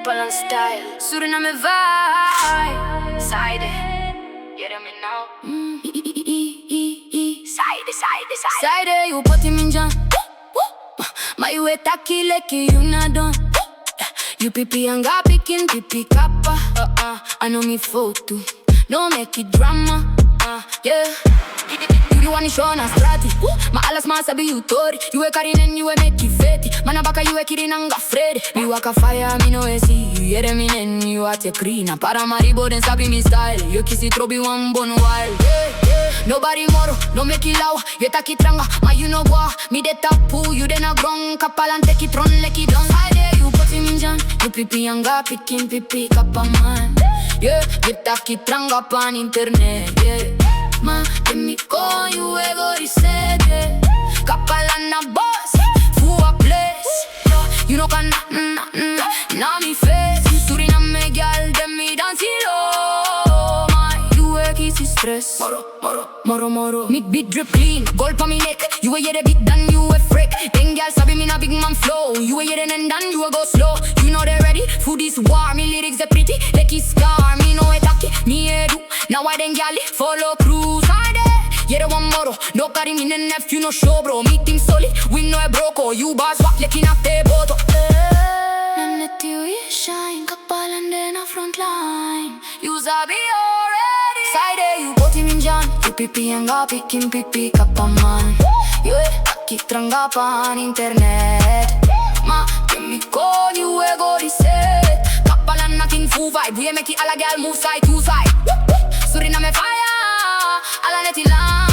Kappalan style, Suriname vibe. Saiide, you hear me now? Saiide, you Poti Njan. Ma you taki leki you na don. You pipi anga picking pipi kappa. I know me photo, no make it drama. Yeah. You want to show na strati. Ma alas ma sabi you tori. You e karinen you e make it feti. Mana baka you e kirinanga frede. Me waka fire me no e see. You hear me nen you at your krina. Paramaribo den sabi me style. You kiss it trobi one bon wild. Nobody moro, no make it loud. You taki tranga, ma you know what. Me de tapu, you den a grong. Kappalan take it run like it done. Saiide, you Poti Njan. You pipi anga picking pipi Kappalan. Yeah, you taki tranga pan internet. Yeah. Ma, che mi con you e go risete. Kappalan na boss, full a place. You know can na me face. Suriname girl, dem me Dancehall. Ma, you e kiss stress. Moro. Me beat drip clean, gold pa me neck. You a hear the beat done, you a freak. Then girl sabi me na big man flow. You a hear the and done, you a go slow. You know they ready for this war. Me lyrics are pretty, like it's scar. Me know it taki, me a do. Now I then girl follow crew. Saiide, yeah the one moro. No carry me nef, you no show bro. Me team solid, we know a broke. You bars walk like in a table. None you shine, Kappalan den a front line. You sabi already. Saiide, you Poti Njan. You pipi anga picking pipi Kappalan. You taki tranga pan internet. Ma, che mi con you e go reset. Kappalan nothing full vibe. We make it all a girl move side to side. Suriname fire, all a netty line.